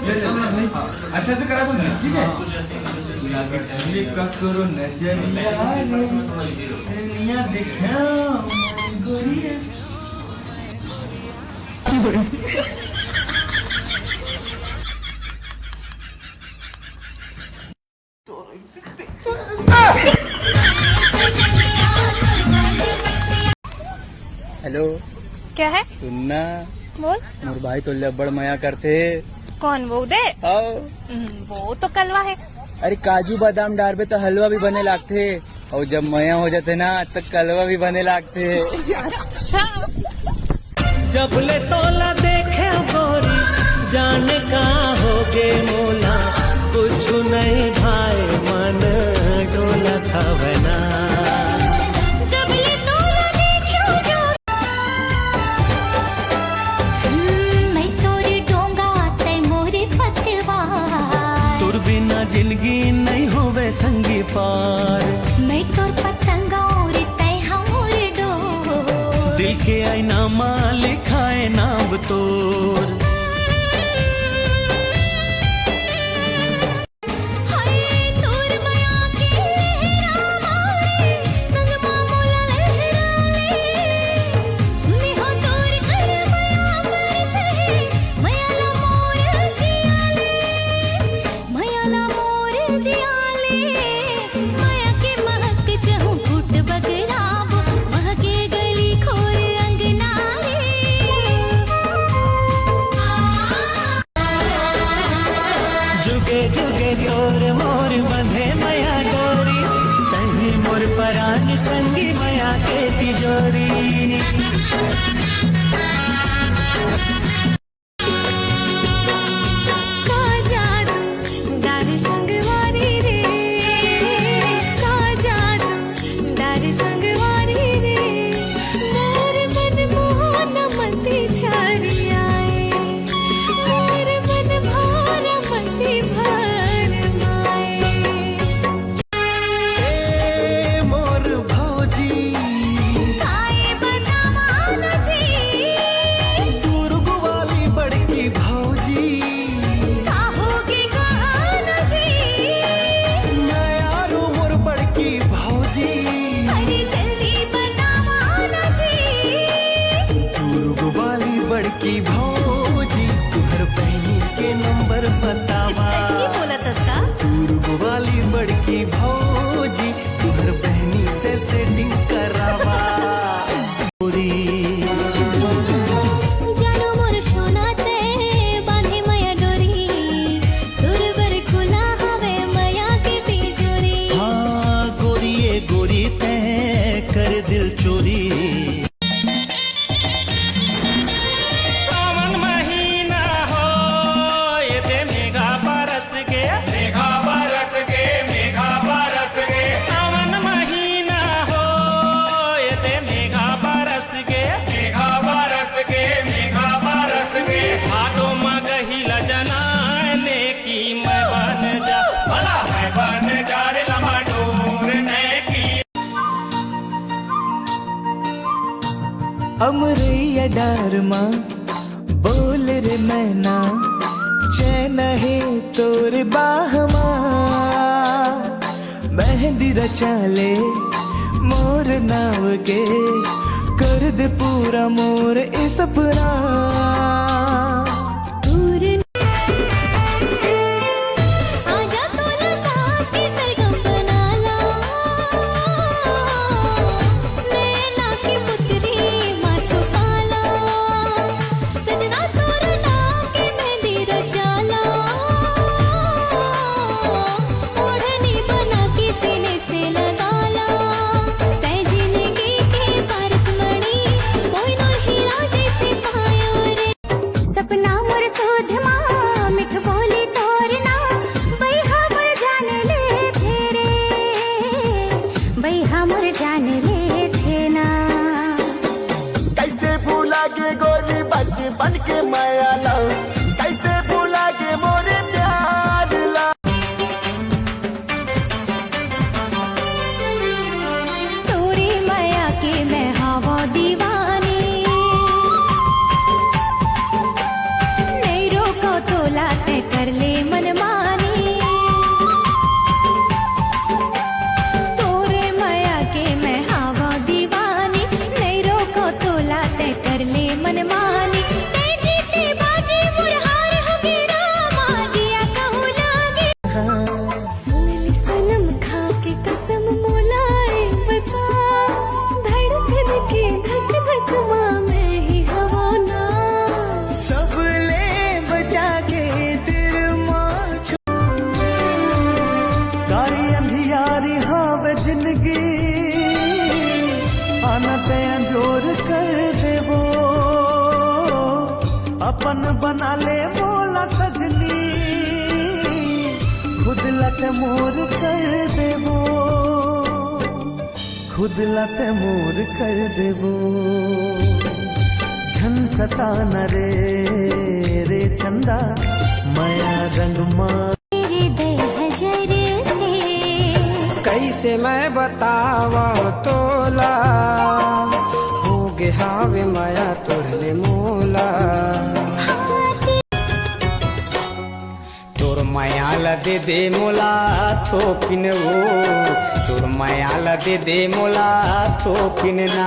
अच्छा से करा तुमने, ठीक है। का करो नजरिया देखा गोरिया। हेलो, क्या है? सुनना, बोल। मोर भाई तो लबड़ मया करते। कौन वो उदय? वो तो कलवा है। अरे काजू बादाम डालबे तो हलवा भी बने लागते, और जब मया हो जाते ना तो कलवा भी बने लागते। अच्छा। जब ले तोला देखे गोरी जाने का होगे मोला, कुछ नहीं भाई मन डोला था बना। जब ले तोला देखे जो मैं तोरी डोंगा तै मोरे पतवा, तुर बिना जिंदगी नहीं होवे संगी पार। मैं तोर पतंगा और तै हमोर डोर, दिल के आईना माँ लिखाए नाम तोर। जुगे जुगे तोर मोर बंधे मया गोरी, तही मोर परान संगी मया के तिजोरी। की भौजी तुहर बहनी के नंबर बतावा। सच्ची बोला तस्का? तू वाली बड़की भौजी तुहर बहनी से सेटिंग करावा। जानो मोर सोना ते बांधे मया डोरी, तोर बर खुला हवे मया के तिजोरी। हाँ गोरी ये गोरी ते कर दिल चोरी। अमरैया डार माँ बोल रे मैना, चैन है तोर बाहमा। मेहंदी रचा ले मोर नाव के, कर दे पूरा मोर ए सपना। बन के माया ला कैसे भूला के मोरे प्यार ला। तोरी माया के मैं हवा दीवानी, नहीं रोको तो लाते कर अपन बना ले मोला सजनी, खुद लत मोर कर देवो, खुद लत मोर कर देवो। झन सताना रे रे चंदा माया रंग मां तेरे देह जरे थे, कैसे मैं बतावा तोला, हो गे हावे माया तोरले मोला। तोर मायाला दे दे मोला थोकिन वो, तोर मायाला दे दे मोला थोकिन ना।